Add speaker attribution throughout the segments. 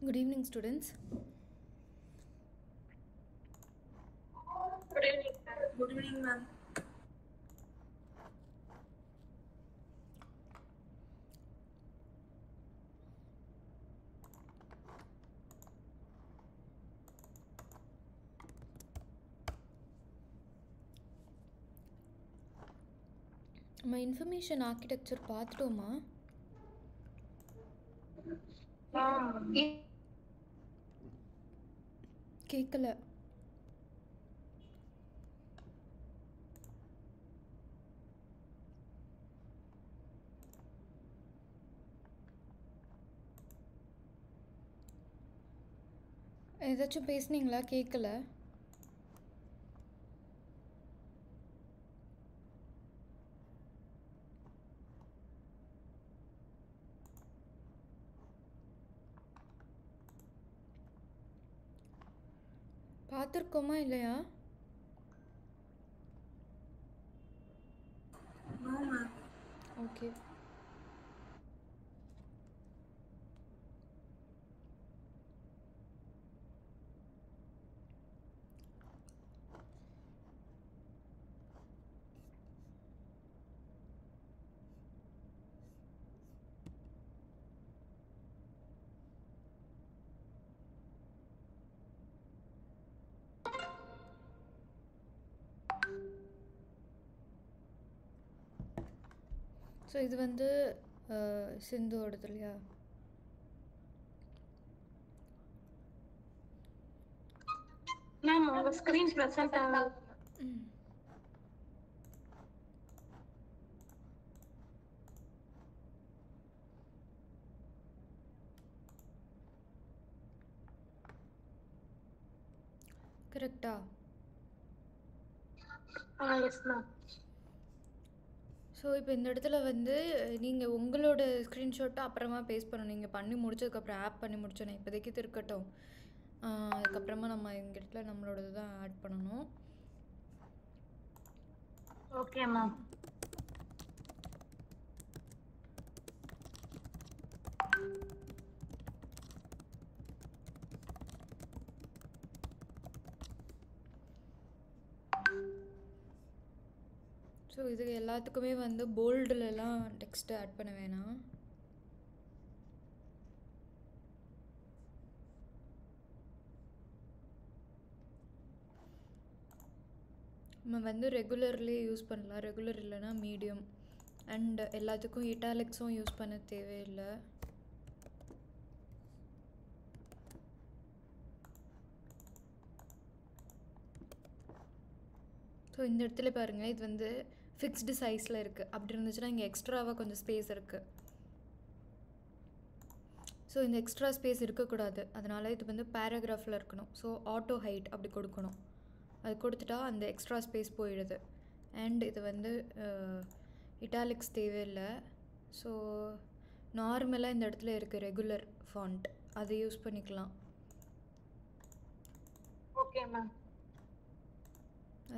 Speaker 1: Good evening, students.
Speaker 2: Good evening, ma'am. Good evening, ma'am.
Speaker 1: நம்ம information architecture பார்த்துட்டோமா? கேட்கல. ஏதாச்சும் பேசுனீங்களா? கேட்கல. பார்த்துருக்கோமா இல்லையா?
Speaker 2: No, ma'am.
Speaker 1: ஓகே. ஸோ இது வந்து சிந்துவோடது இல்லையா?
Speaker 2: Ma'am, உங்க ஸ்கிரீன் பிரசன்ட்
Speaker 1: கரெக்டா?
Speaker 2: Yes ma'am.
Speaker 1: ஸோ இப்போ இந்த இடத்துல வந்து நீங்கள் உங்களோட ஸ்க்ரீன்ஷாட்டை அப்புறமா பேஸ்ட் பண்ணணும். நீங்கள் பண்ணி முடிச்சதுக்கப்புறம் ஆப் பண்ணி முடிச்சோன்னே இப்போதைக்கு இது இருக்கட்டும். அதுக்கப்புறமா நம்ம இந்த இடத்துல நம்மளோடது தான் ஆட் பண்ணணும்.
Speaker 2: Okay ma'am.
Speaker 1: ஸோ இது எல்லாத்துக்குமே வந்து போல்டுலலாம் டெக்ஸ்ட்டு ஆட் பண்ண வேணாம். நம்ம வந்து ரெகுலர்லேயே யூஸ் பண்ணலாம். ரெகுலர் இல்லைன்னா மீடியம். அண்ட் எல்லாத்துக்கும் இட்டாலிக்ஸும் யூஸ் பண்ண தேவையில்லை. ஸோ இந்த இடத்துல பாருங்கள், இது வந்து ஃபிக்ஸ்டு சைஸில் இருக்குது. அப்படி இருந்துச்சுன்னா இங்கே எக்ஸ்ட்ராவாக கொஞ்சம் ஸ்பேஸ் இருக்குது. ஸோ இந்த எக்ஸ்ட்ரா ஸ்பேஸ் இருக்கக்கூடாது. அதனால் இது வந்து பேராகிராஃபில் இருக்கணும். ஸோ ஆட்டோ ஹைட் அப்படி கொடுக்கணும். அது கொடுத்துட்டா அந்த எக்ஸ்ட்ரா ஸ்பேஸ் போயிடுது. அண்ட் இது வந்து இட்டாலிக்ஸ் தேவையில்லை. ஸோ நார்மலாக இந்த இடத்துல இருக்குது ரெகுலர் ஃபாண்ட், அதை யூஸ் பண்ணிக்கலாம்.
Speaker 2: Okay ma'am.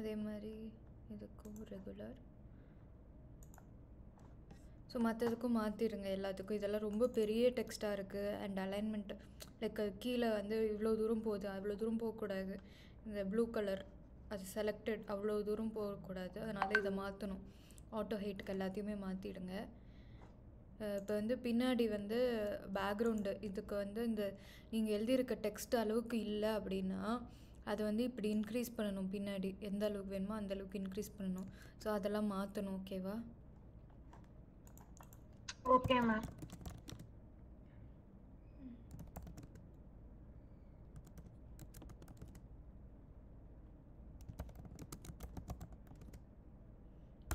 Speaker 1: அதே மாதிரி இதுக்கும் ரெகுலர். ஸோ மற்றதுக்கும் மாற்றிடுங்க எல்லாத்துக்கும். இதெல்லாம் ரொம்ப பெரிய டெக்ஸ்ட்டாக இருக்குது. அண்ட் அலைன்மெண்ட் லைக் கீழே வந்து இவ்வளோ தூரம் போகுது, அவ்வளோ தூரம் போகக்கூடாது. இந்த ப்ளூ கலர் அது செலக்டட், அவ்வளோ தூரம் போகக்கூடாது. அதனால் இதை மாற்றணும். ஆட்டோ ஹைட்டுக்கு எல்லாத்தையுமே மாற்றிடுங்க. இப்போ வந்து பின்னாடி வந்து பேக்ரவுண்டு இதுக்கு வந்து இந்த நீங்கள் எழுதியிருக்க டெக்ஸ்ட் அளவுக்கு இல்லை அப்படின்னா அதை வந்து இப்படி இன்க்ரீஸ் பண்ணணும். பின்னாடி எந்த அளவுக்கு வேணுமோ அந்த அளவுக்கு இன்க்ரீஸ் பண்ணணும். ஸோ அதெல்லாம் மாற்றணும். ஓகேவா?
Speaker 2: Okay ma'am.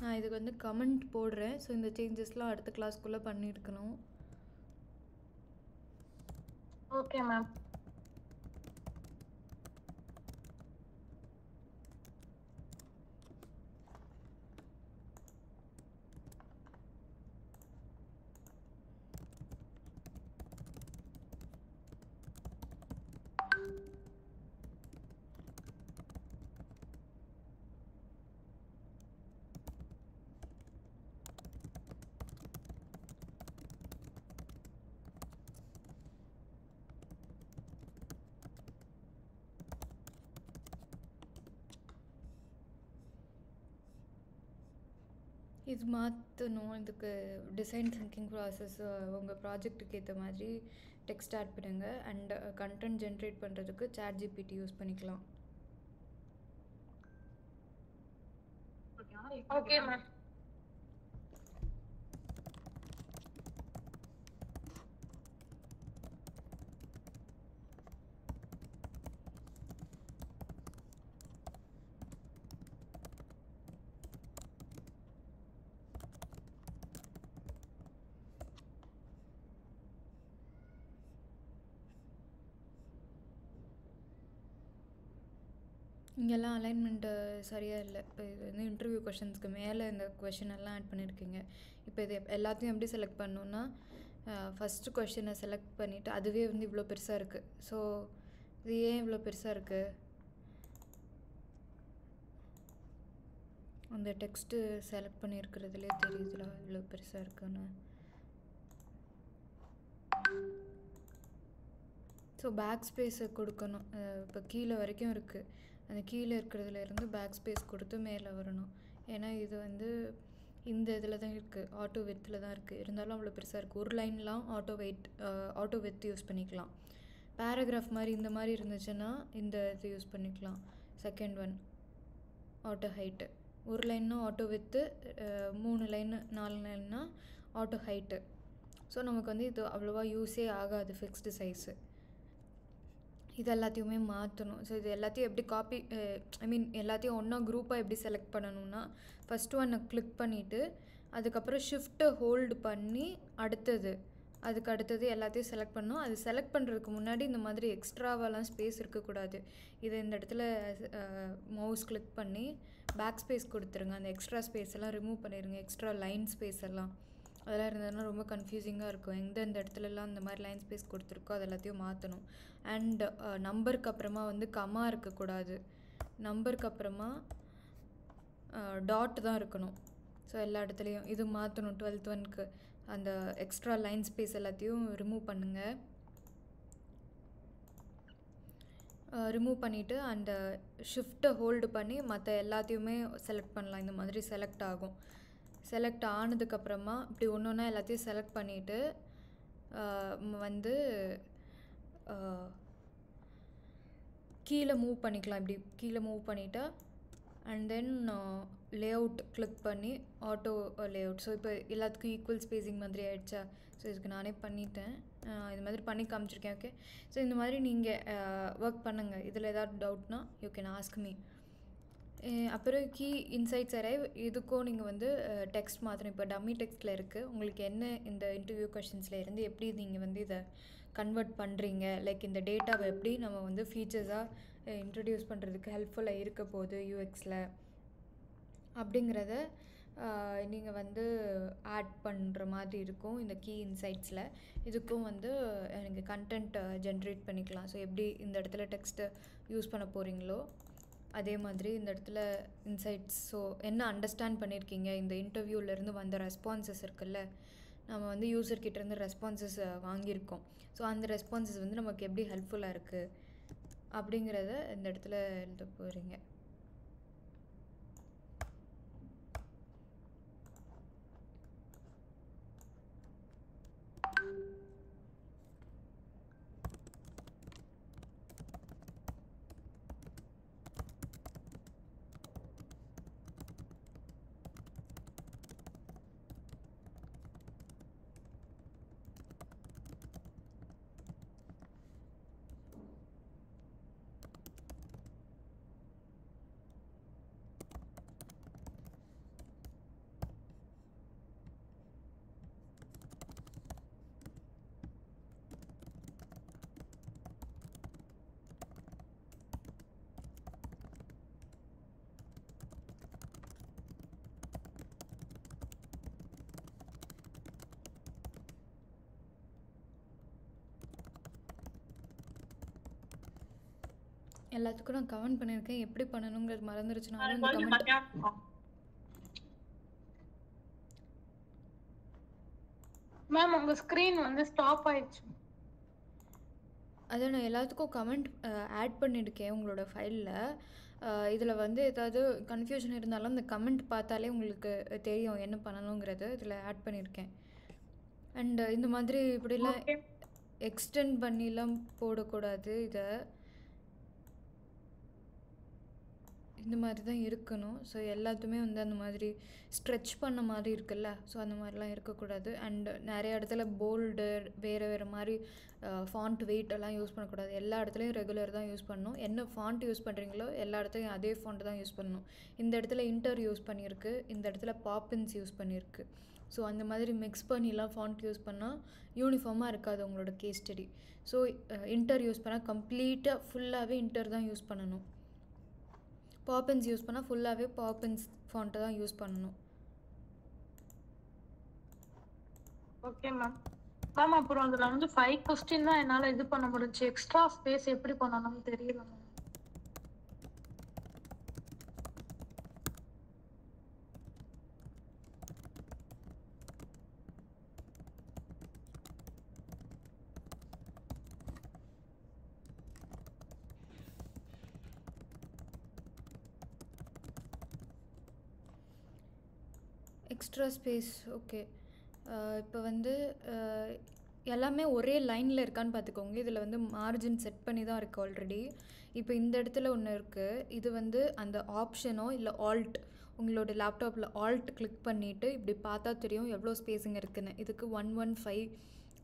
Speaker 1: நான் இதுக்கு வந்து கமெண்ட் போடுறேன். ஸோ இந்த சேஞ்சஸ்லாம் அடுத்த கிளாஸ்க்குள்ளே பண்ணியிருக்கணும்.
Speaker 2: Okay ma'am.
Speaker 1: இது மாற்றணும். இதுக்கு டிசைன் திங்கிங் ப்ராசஸ் உங்கள் ப்ராஜெக்ட்டுக்கு ஏற்ற மாதிரி டெக்ஸ்ட் ஆட் பண்ணுங்க. அண்ட் கண்டென்ட் ஜென்ரேட் பண்ணுறதுக்கு ChatGPT யூஸ் பண்ணிக்கலாம்.
Speaker 2: Okay ma'am.
Speaker 1: இங்கெல்லாம் அலைன்மெண்ட்டு சரியாக இல்லை. இப்போ இது வந்து இன்டர்வியூ கொஷின்ஸ்க்கு மேலே இந்த கொஷின் எல்லாம் ஆட் பண்ணியிருக்கீங்க. இப்போ இது எல்லாத்தையும் எப்படி செலக்ட் பண்ணணுன்னா, ஃபஸ்ட்டு கொஷினை செலக்ட் பண்ணிவிட்டு அதுவே வந்து இவ்வளோ பெருசாக இருக்குது. ஸோ இது ஏன் இவ்வளோ பெருசாக இருக்குது? அந்த டெக்ஸ்ட்டு செலக்ட் பண்ணியிருக்கிறதுலே தெரியுதுல இவ்வளோ பெருசாக இருக்குன்னு. ஸோ பேக் ஸ்பேஸை கொடுக்கணும். இப்போ கீழே வரைக்கும் இருக்குது. அந்த கீழே இருக்கிறதுலேருந்து பேக் ஸ்பேஸ் கொடுத்து மேலே வரணும். ஏன்னா இது வந்து இந்த இதில் தான் இருக்குது, ஆட்டோ வித்தில் தான் இருக்குது. இருந்தாலும் அவ்வளோ பெருசாக இருக்குது. ஒரு லைன்லாம் ஆட்டோ வித் யூஸ் பண்ணிக்கலாம். பேராகிராஃப் மாதிரி இந்த மாதிரி இருந்துச்சுன்னா இந்த இது யூஸ் பண்ணிக்கலாம். Second one auto height. ஒரு லைன்னா auto with, 3 line 4 லைன்னா auto height. So நமக்கு வந்து இது அவ்வளோவா யூஸே ஆகாது ஃபிக்ஸ்டு சைஸு. இது எல்லாத்தையுமே மாற்றணும். ஸோ இது எல்லாத்தையும் எப்படி காப்பி எல்லாத்தையும் ஒன்றா குரூப்பாக எப்படி செலக்ட் பண்ணணும்னா, ஃபஸ்ட்டு ஒன்றை கிளிக் பண்ணிவிட்டு அதுக்கப்புறம் ஷிஃப்ட்டை ஹோல்டு பண்ணி அதுக்கு அடுத்தது எல்லாத்தையும் செலக்ட் பண்ணணும். அது செலக்ட் பண்ணுறதுக்கு முன்னாடி இந்த மாதிரி எக்ஸ்ட்ராவெல்லாம் ஸ்பேஸ் இருக்கக்கூடாது. இது இந்த இடத்துல மவுஸ் கிளிக் பண்ணி பேக் ஸ்பேஸ் கொடுத்துருங்க. அந்த எக்ஸ்ட்ரா ஸ்பேஸ் எல்லாம் ரிமூவ் பண்ணிடுங்க. எக்ஸ்ட்ரா லைன் ஸ்பேஸ் எல்லாம் அதெல்லாம் இருந்ததுன்னா ரொம்ப கன்ஃபியூசிங்காக இருக்கும். எந்த இடத்துலலாம் இந்த மாதிரி லைன் ஸ்பேஸ் கொடுத்துருக்கோ அது எல்லாத்தையும் மாற்றணும். அண்ட் நம்பருக்கு அப்புறமா வந்து கமா இருக்கக்கூடாது. நம்பருக்கு அப்புறமா டாட் தான் இருக்கணும். ஸோ எல்லா இடத்துலையும் இது மாற்றணும். 12th ஒன்க்கு அந்த எக்ஸ்ட்ரா லைன் ஸ்பேஸ் எல்லாத்தையும் ரிமூவ் பண்ணுங்கள். ரிமூவ் பண்ணிவிட்டு அந்த ஷிஃப்ட்டை ஹோல்டு பண்ணி மற்ற எல்லாத்தையுமே செலக்ட் பண்ணலாம். இந்த மாதிரி செலக்ட் ஆகும். செலக்ட் ஆனதுக்கப்புறமா இப்படி ஒன்று ஒன்றா எல்லாத்தையும் செலக்ட் பண்ணிவிட்டு வந்து கீழே மூவ் பண்ணிக்கலாம். இப்படி கீழே மூவ் பண்ணிவிட்டா அண்ட் தென் லேஅவுட் கிளிக் பண்ணி ஆட்டோ லேஅவுட். ஸோ இப்போ எல்லாத்துக்கும் ஈக்குவல் ஸ்பேஸிங் மாதிரி ஆகிடுச்சா? ஸோ இதுக்கு நானே பண்ணிட்டேன். இது மாதிரி பண்ணி காமிச்சிருக்கேன். ஓகே, ஸோ இந்த மாதிரி நீங்கள் ஒர்க் பண்ணுங்கள். இதில் ஏதாவது டவுட்னா யூ கேன் ஆஸ்க் மீ. அப்புறம் கீ இன்சைட்ஸ் அரைவ் இதுக்கும் நீங்கள் வந்து டெக்ஸ்ட் மாற்றணும். இப்போ டம்மி டெக்ஸ்ட்டில் இருக்குது. உங்களுக்கு என்ன இந்த இன்டர்வியூ கொஷின்ஸில் இருந்து எப்படி நீங்கள் வந்து இதை கன்வெர்ட் பண்ணுறீங்க, லைக் இந்த டேட்டாவை எப்படி நம்ம வந்து ஃபீச்சர்ஸாக இன்ட்ரடியூஸ் பண்ணுறதுக்கு ஹெல்ப்ஃபுல்லாக இருக்க போகுது யூஎக்ஸில் அப்படிங்கிறத நீங்கள் வந்து ஆட் பண்ணுற மாதிரி இருக்கும் இந்த கீ இன்சைட்ஸில். இதுக்கும் வந்து நீங்கள் கண்டென்ட் ஜென்ரேட் பண்ணிக்கலாம். ஸோ எப்படி இந்த இடத்துல டெக்ஸ்ட்டை யூஸ் பண்ண போகிறீங்களோ அதே மாதிரி இந்த இடத்துல இன்சைட்ஸ். ஸோ என்ன அண்டர்ஸ்டாண்ட் பண்ணியிருக்கீங்க, இந்த இன்டர்வியூலேருந்து வந்த ரெஸ்பான்சஸ் இருக்குல்ல, நம்ம வந்து யூசர்கிட்டேருந்து ரெஸ்பான்சஸ் வாங்கியிருக்கோம். ஸோ அந்த ரெஸ்பான்சஸ் வந்து நமக்கு எப்படி ஹெல்ப்ஃபுல்லாக இருக்குது அப்படிங்கிறத இந்த இடத்துல எழுத போகிறீங்க. எல்லாத்துக்கும் நான் கமெண்ட் பண்ணியிருக்கேன். எப்படி பண்ணணுங்கிறது மறந்துருச்சுனாலும் இந்த கமெண்ட்
Speaker 2: மேம் உங்க ஸ்கிரீன் வந்து ஸ்டாப் ஆயிடுச்சு.
Speaker 1: அதை நான் எல்லாத்துக்கும் கமெண்ட் ஆட் பண்ணியிருக்கேன் உங்களோட ஃபைலில். இதில் வந்து ஏதாவது கன்ஃபியூஷன் இருந்தாலும் இந்த கமெண்ட் பார்த்தாலே உங்களுக்கு தெரியும் என்ன பண்ணணுங்கிறது இதில் ஆட் பண்ணியிருக்கேன். அண்ட் இந்த மாதிரி இப்படிலாம்
Speaker 2: ஓகே
Speaker 1: எக்ஸ்டெண்ட் பண்ணிலாம் போடக்கூடாது. இதை இந்த மாதிரி தான் இருக்கணும். ஸோ எல்லாத்துமே வந்து அந்த மாதிரி ஸ்ட்ரெச் பண்ண மாதிரி இருக்குல்ல, ஸோ அந்த மாதிரிலாம் இருக்கக்கூடாது. அண்ட் நிறைய இடத்துல போல்டு வேறு மாதிரி ஃபாண்ட் வெயிட் எல்லாம் யூஸ் பண்ணக்கூடாது. எல்லா இடத்துலையும் ரெகுலர் தான் யூஸ் பண்ணணும். என்ன ஃபாண்ட் யூஸ் பண்ணுறீங்களோ எல்லா இடத்துலையும் அதே ஃபாண்ட் தான் யூஸ் பண்ணணும். இந்த இடத்துல இன்டர் யூஸ் பண்ணியிருக்கு, இந்த இடத்துல பாப்பின்ஸ் யூஸ் பண்ணியிருக்கு. ஸோ அந்த மாதிரி மிக்ஸ் பண்ணிலாம் ஃபாண்ட் யூஸ் பண்ணால் யூனிஃபார்மாக இருக்காது உங்களோட case study. So inter use பண்ணால் கம்ப்ளீட்டாக ஃபுல்லாகவே இன்டர் தான் யூஸ் பண்ணணும். பாப்பின்ஸ் யூஸ் பண்ணால் ஃபுல்லாகவே பாப்பின்ஸ் ஃபாண்ட்டை தான் யூஸ் பண்ணணும்.
Speaker 2: Okay ma'am. மேம் அப்புறம் அதுல வந்து 5 கொஸ்டின் தான் என்னால இது பண்ண முடிஞ்சு. எக்ஸ்ட்ரா ஸ்பேஸ் எப்படி பண்ணணும்னு தெரியல மேம்.
Speaker 1: Extra space okay. இப்போ வந்து எல்லாமே ஒரே லைனில் இருக்கான்னு பார்த்துக்கோங்க. இதில் வந்து மார்ஜின் செட் பண்ணி தான் இருக்குது ஆல்ரெடி. இப்போ இந்த இடத்துல ஒன்று இருக்குது, இது வந்து அந்த ஆப்ஷனோ இல்லை ஆல்ட், உங்களோட லேப்டாப்பில் ஆல்ட் கிளிக் பண்ணிவிட்டு இப்படி பார்த்தா தெரியும் எவ்வளோ ஸ்பேஸிங் இருக்குதுன்னு. இதுக்கு 115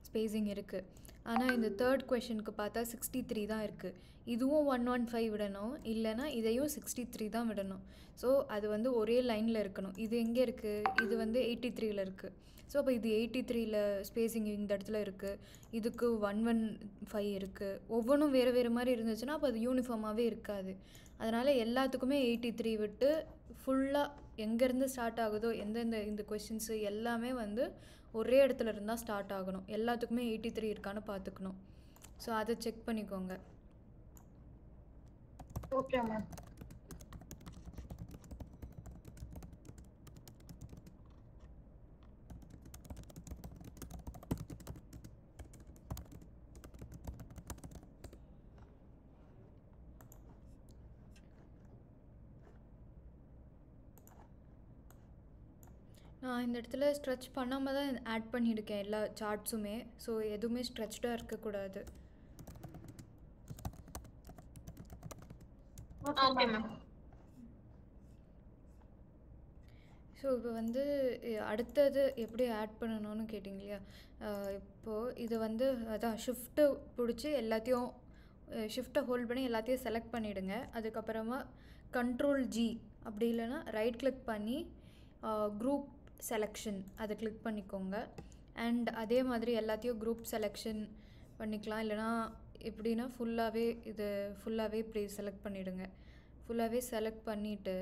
Speaker 1: ஸ்பேஸிங் இருக்குது. ஆனால் இந்த தேர்ட் கொஷனுக்கு பார்த்தா 63 தான் இருக்குது. இதுவும் 115 விடணும், இல்லைனா இதையும் 63 தான் விடணும். ஸோ அது வந்து ஒரே லைனில் இருக்கணும். இது எங்கே இருக்குது, இது வந்து 83ல் இருக்குது. ஸோ அப்போ இது 83ல் ஸ்பேஸிங் இந்த இடத்துல இருக்குது, இதுக்கு 115 இருக்குது. ஒவ்வொன்றும் வேறு மாதிரி இருந்துச்சுன்னா அப்போ அது யூனிஃபார்மாகவே இருக்காது. அதனால் எல்லாத்துக்குமே 83 விட்டு ஃபுல்லாக எங்கேருந்து ஸ்டார்ட் ஆகுதோ எந்தெந்த இந்த கொஷின்ஸு எல்லாமே வந்து ஒரே இடத்துல இருந்தால் ஸ்டார்ட் ஆகணும். எல்லாத்துக்குமே 83 இருக்கான்னு பார்த்துக்கணும். ஸோ அதை செக் பண்ணிக்கோங்க.
Speaker 2: Okay ma'am.
Speaker 1: நான் இந்த இடத்துல ஸ்ட்ரெச் பண்ணாமல் தான் ஆட் பண்ணியிருக்கேன் எல்லா சார்ட்ஸுமே. ஸோ எதுவுமே ஸ்ட்ரெச்டாக இருக்கக்கூடாது.
Speaker 2: Okay ma'am.
Speaker 1: ஸோ இப்போ வந்து அடுத்தது எப்படி ஆட் பண்ணணும்னு கேட்டிங்க இல்லையா. இப்போது இது வந்து அதான் ஷிஃப்ட்டு பிடிச்சி எல்லாத்தையும் ஷிஃப்ட்டை ஹோல்ட் பண்ணி எல்லாத்தையும் செலக்ட் பண்ணிவிடுங்க. அதுக்கப்புறமா Ctrl+G அப்படி இல்லைன்னா ரைட் கிளிக் பண்ணி குரூப் செலெக்ஷன் அதை கிளிக் பண்ணிக்கோங்க. அண்ட் அதே மாதிரி எல்லாத்தையும் குரூப் செலெக்ஷன் பண்ணிக்கலாம். இல்லைனா எப்படின்னா ஃபுல்லாகவே இப்படி செலக்ட் பண்ணிவிடுங்க. ஃபுல்லாகவே செலக்ட் பண்ணிவிட்டு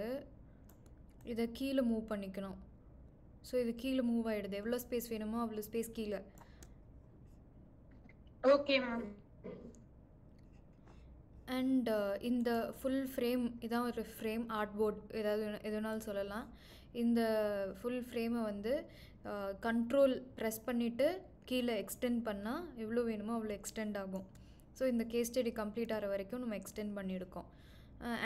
Speaker 1: இதை கீழே மூவ் பண்ணிக்கணும். ஸோ இது கீழே மூவ் ஆகிடுது. எவ்வளோ ஸ்பேஸ் வேணுமோ அவ்வளோ ஸ்பேஸ் கீழே.
Speaker 2: Okay ma'am.
Speaker 1: அண்ட் இந்த ஃபுல் ஃப்ரேம் இதான் ஒரு ஃப்ரேம் ஆர்ட் போர்ட் எதுனாலும் சொல்லலாம். இந்த ஃபுல் ஃப்ரேமை வந்து கண்ட்ரோல் ப்ரெஸ் பண்ணிவிட்டு கீழே எக்ஸ்டெண்ட் பண்ணால் எவ்வளோ வேணுமோ அவ்வளோ எக்ஸ்டெண்ட் ஆகும். ஸோ இந்த கேஸ் ஸ்டடி கம்ப்ளீட் ஆகிற வரைக்கும் நம்ம எக்ஸ்டெண்ட் பண்ணியிருக்கோம்.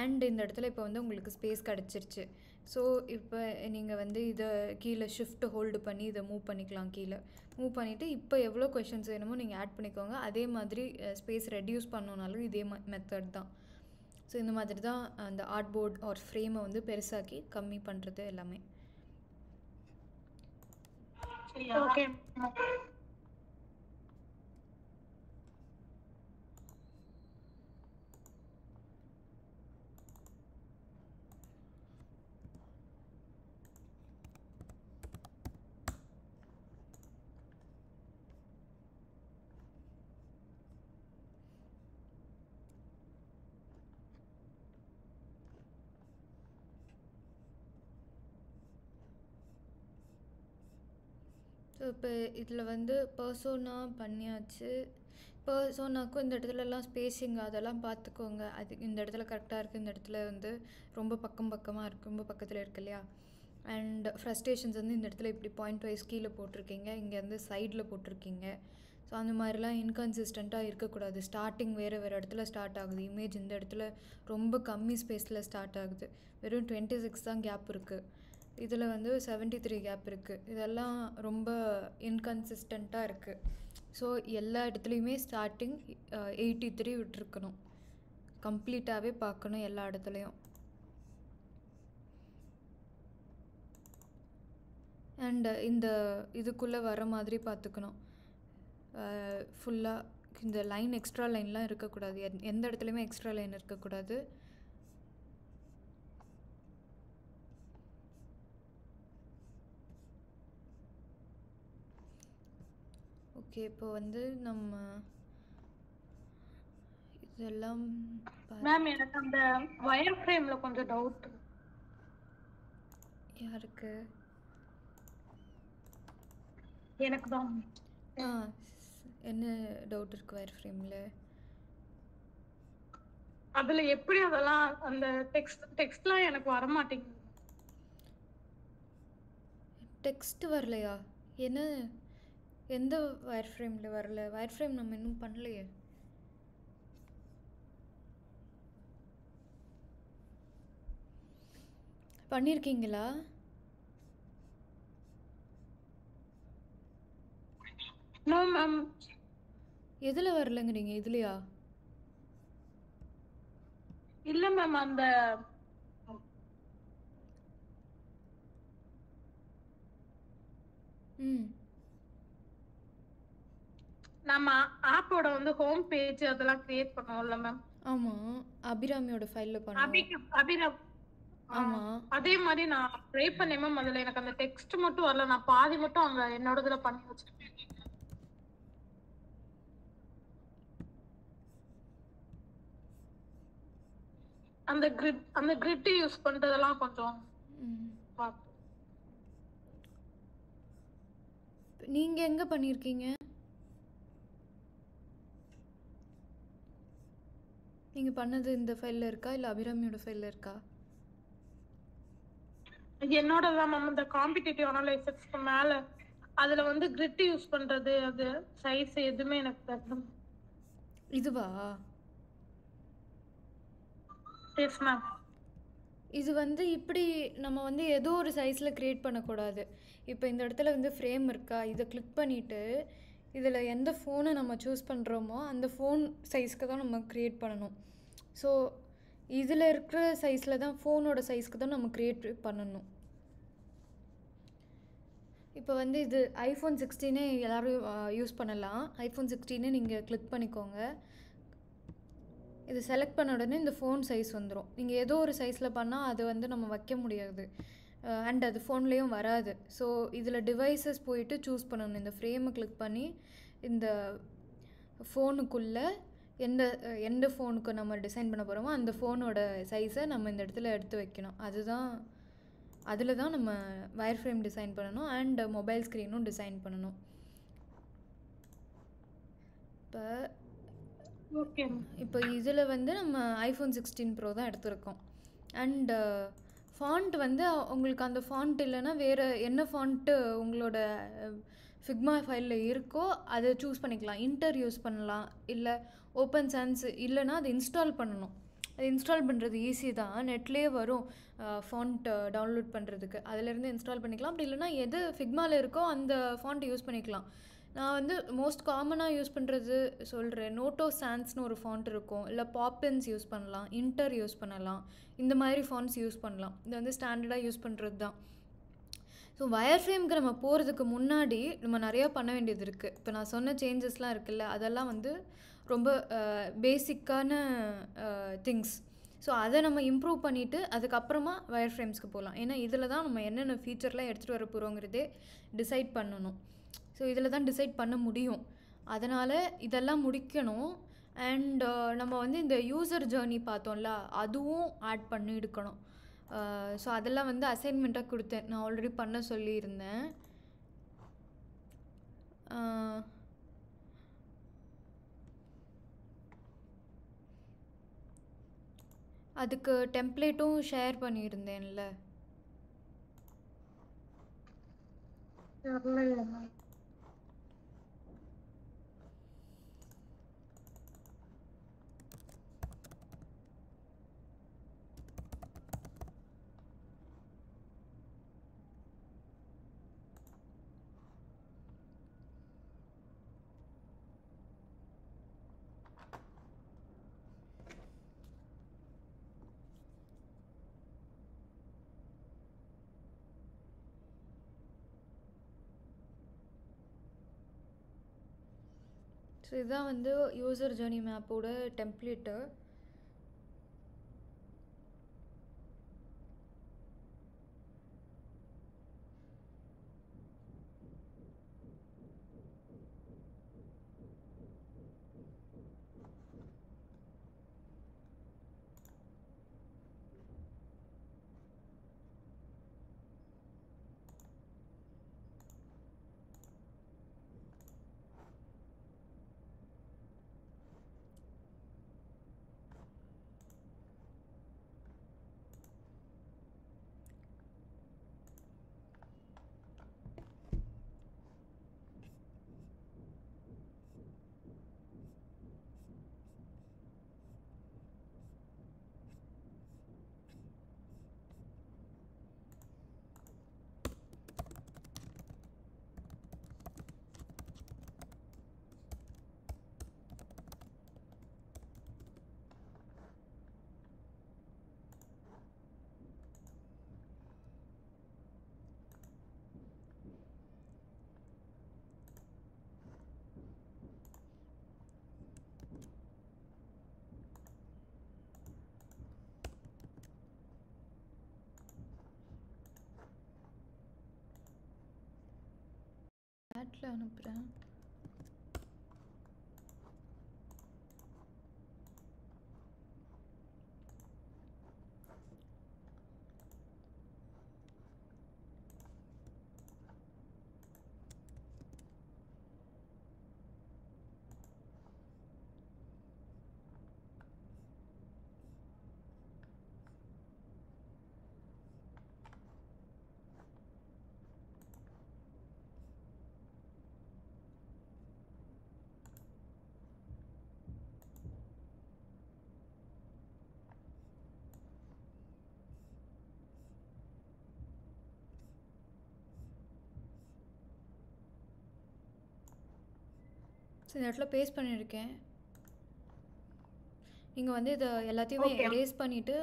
Speaker 1: அண்ட் இந்த இடத்துல இப்போ வந்து உங்களுக்கு ஸ்பேஸ் கிடச்சிருச்சு. ஸோ இப்போ நீங்கள் வந்து இதை கீழே ஷிஃப்ட் ஹோல்டு பண்ணி இதை மூவ் பண்ணிக்கலாம். கீழே மூவ் பண்ணிவிட்டு இப்போ எவ்வளோ கொஷின்ஸ் வேணுமோ நீங்கள் ஆட் பண்ணிக்கோங்க. அதே மாதிரி ஸ்பேஸ் ரெடியூஸ் பண்ணோனாலும் இதே மெத்தட் தான். ஸோ இந்த மாதிரி தான் அந்த ஆர்ட் போர்ட் ஆர் ஃப்ரேமை வந்து பெருசாக்கி கம்மி பண்ணுறது எல்லாமே.
Speaker 2: ஓகே.
Speaker 1: ஸோ இப்போ இதில் வந்து பர்சோனா பண்ணியாச்சு. பர்சோனாக்கும் இந்த இடத்துலலாம் ஸ்பேஸிங் அதெல்லாம் பார்த்துக்கோங்க. அது இந்த இடத்துல கரெக்டாக இருக்குது, இந்த இடத்துல வந்து ரொம்ப பக்கமாக இருக்குது, ரொம்ப பக்கத்தில் இருக்கு இல்லையா. அண்ட் ஃப்ரஸ்ட்ரேஷன்ஸ் வந்து இந்த இடத்துல இப்படி பாயிண்ட் வைஸ் கீழே போட்டிருக்கீங்க, இங்கே வந்து சைடில் போட்டிருக்கீங்க. ஸோ அந்த மாதிரிலாம் இன்கன்சிஸ்டண்ட்டாக இருக்கக்கூடாது. ஸ்டார்டிங் வேறு வேறு இடத்துல ஸ்டார்ட் ஆகுது, இமேஜ் இந்த இடத்துல ரொம்ப கம்மி ஸ்பேஸில் ஸ்டார்ட் ஆகுது, வெறும் 26 தான் கேப் இருக்குது, இதில் வந்து 73 கேப் இருக்குது. இதெல்லாம் ரொம்ப இன்கன்சிஸ்டண்ட்டாக இருக்குது. ஸோ எல்லா இடத்துலையுமே ஸ்டார்டிங் 83 விட்டுருக்கணும், கம்ப்ளீட்டாகவே பார்க்கணும் எல்லா இடத்துலையும். அண்ட் இந்த இதுக்குள்ளே வர மாதிரி பார்த்துக்கணும். ஃபுல்லாக இந்த லைன் எக்ஸ்ட்ரா லைன்லாம் இருக்கக்கூடாது, எந்த இடத்துலையுமே எக்ஸ்ட்ரா லைன் இருக்கக்கூடாது. ஓகே, இப்போ வந்து நம்ம இதெல்லாம்
Speaker 2: மேம் எனக்கு அந்த வயர் ஃப்ரேம்ல கொஞ்சம் டவுட்.
Speaker 1: யாருக்கு?
Speaker 2: எனக்கு தான்.
Speaker 1: என்ன டவுட் இருக்கு வயர் ஃப்ரேமில்?
Speaker 2: அதுல எப்படி அதெல்லாம் அந்த டெக்ஸ்ட்லாம் எனக்கு வர மாட்டேங்குது.
Speaker 1: டெக்ஸ்ட் வரலையா? என்ன, எந்த வயர் ஃப்ரேமில் வரல? வயர் ஃப்ரேம் நம்ம இன்னும் பண்ணலையே. பண்ணியிருக்கீங்களா?
Speaker 2: No ma'am.
Speaker 1: எதில் வரலங்கிறீங்க? இதுலையா?
Speaker 2: இல்ல மேம், அந்த நம்ம ஆப்போட வந்து ஹோம் பேஜ் அதெல்லாம் கிரியேட் பண்ணுவோம்ல மேம்.
Speaker 1: ஆமாம், அபிராமியோட ஃபைலில் பண்ணுவோம்.
Speaker 2: அபிராம்.
Speaker 1: ஆமாம்,
Speaker 2: அதே மாதிரி நான் ட்ரை பண்ணேன் மேம். அதுல எனக்கு அந்த டெக்ஸ்ட் மட்டும் வரல, நான் பாதி மட்டும் அங்க என்னோடதுல பண்ணி வச்சிருக்கேன். அந்த கிரிட் யூஸ் பண்றதெல்லாம் கொஞ்சம் பார்த்து.
Speaker 1: நீங்க எங்க பண்ணிருக்கீங்க? நீங்க பண்ணது இந்த ஃபைல்ல இருக்கா இல்ல அபிராமியோட ஃபைல்ல இருக்கா?
Speaker 2: என்னோடதான் மேம். இந்த காம்படிட்டிவ் அனலைசிஸ்க்கு மேல அதுல வந்து கிரிட் யூஸ் பண்றது, அது சைஸ் எதுவுமே எனக்கு தெரியல.
Speaker 1: இதுவா?
Speaker 2: Yes ma'am.
Speaker 1: இது வந்து இப்படி நம்ம வந்து ஏதோ ஒரு சைஸில் க்ரியேட் பண்ணக்கூடாது. இப்போ இந்த இடத்துல வந்து ஃப்ரேம் இருக்கா, இதை கிளிக் பண்ணிவிட்டு இதில் எந்த ஃபோனை நம்ம சூஸ் பண்ணுறோமோ அந்த ஃபோன் சைஸ்க்கு தான் நம்ம க்ரியேட் பண்ணணும். ஸோ இதில் இருக்கிற சைஸில் தான், ஃபோனோட சைஸ்க்கு தான் நம்ம க்ரியேட் பண்ணணும். இப்போ வந்து இது ஐஃபோன் 16 எல்லோரும் யூஸ் பண்ணலாம். ஐஃபோன் 16 நீங்கள் கிளிக் பண்ணிக்கோங்க. இது செலக்ட் பண்ண உடனே இந்த ஃபோன் சைஸ் வந்துடும். நீங்கள் ஏதோ ஒரு சைஸில் பண்ணால் அது வந்து நம்ம வைக்க முடியாது, அண்ட் அது ஃபோன்லேயும் வராது. ஸோ இதில் டிவைசஸ் போயிட்டு சூஸ் பண்ணணும். இந்த ஃப்ரேமை கிளிக் பண்ணி இந்த ஃபோனுக்குள்ளே எந்த ஃபோனுக்கு நம்ம டிசைன் பண்ண போகிறோமோ அந்த ஃபோனோட சைஸை நம்ம இந்த இடத்துல எடுத்து வைக்கணும். அதில் தான் நம்ம வயர் ஃப்ரேம் டிசைன் பண்ணணும் அண்ட் மொபைல் ஸ்க்ரீனும் டிசைன் பண்ணணும். இப்போ இதில் வந்து நம்ம ஐஃபோன் 16 ப்ரோ தான் எடுத்திருக்கோம். அண்ட் ஃபாண்ட் வந்து உங்களுக்கு அந்த ஃபாண்ட் இல்லைன்னா வேறு என்ன ஃபாண்ட்டு உங்களோட ஃபிக்மா ஃபைலில் இருக்கோ அதை சூஸ் பண்ணிக்கலாம். இன்டர் யூஸ் பண்ணலாம், இல்லை ஓப்பன் சான்ஸ், இல்லைனா அதை இன்ஸ்டால் பண்ணணும். அது இன்ஸ்டால் பண்ணுறது ஈஸி தான், நெட்லேயே வரும் ஃபாண்ட் டவுன்லோட் பண்ணுறதுக்கு, அதிலேருந்து இன்ஸ்டால் பண்ணிக்கலாம். அப்படி இல்லைனா எது ஃபிக்மாவில் இருக்கோ அந்த ஃபாண்ட்டை யூஸ் பண்ணிக்கலாம். நான் வந்து மோஸ்ட் காமனாக யூஸ் பண்ணுறது சொல்கிறேன். நோட்டோ சான்ஸ்னு ஒரு ஃபாண்ட் இருக்கும், இல்லை பாப்பின்ஸ் யூஸ் பண்ணலாம், இன்டர் யூஸ் பண்ணலாம், இந்த மாதிரி ஃபாண்ட்ஸ் யூஸ் பண்ணலாம். இது வந்து ஸ்டாண்டர்டாக யூஸ் பண்ணுறது தான். ஸோ வயர் ஃப்ரேமுக்கு நம்ம போகிறதுக்கு முன்னாடி நம்ம நிறையா பண்ண வேண்டியது இருக்குது. இப்போ நான் சொன்ன சேஞ்சஸ்லாம் இருக்குல்ல, அதெல்லாம் வந்து ரொம்ப பேசிக்கான திங்ஸ். ஸோ அதை நம்ம இம்ப்ரூவ் பண்ணிவிட்டு அதுக்கப்புறமா வயர் ஃப்ரேம்ஸ்க்கு போகலாம். ஏன்னா இதில் தான் நம்ம என்னென்ன ஃபீச்சர்லாம் எடுத்துகிட்டு வர போகிறோங்கிறதே டிசைட் பண்ணணும். ஸோ இதில் தான் டிசைட் பண்ண முடியும். அதனால் இதெல்லாம் முடிக்கணும். அண்ட் நம்ம வந்து இந்த யூசர் ஜேர்னி பார்த்தோம்ல, அதுவும் ஆட் பண்ணி எடுக்கணும். ஸோ அதெல்லாம் வந்து அசைன்மெண்ட்டாக கொடுத்தேன், நான் ஆல்ரெடி பண்ண சொல்லியிருந்தேன். அதுக்கு டெம்ப்ளேட்டும் ஷேர் பண்ணியிருந்தேன்ல. ஸோ இதுதான் வந்து யூசர் ஜர்னி மேப்போட டெம்ப்ளேட்டு. சாட்டில் அனுப்புகிறேன். ஸோ இந்த இடத்துல பேஸ்ட் பண்ணியிருக்கேன். நீங்கள் வந்து இதை எல்லாத்தையுமே எரேஸ் பண்ணிவிட்டு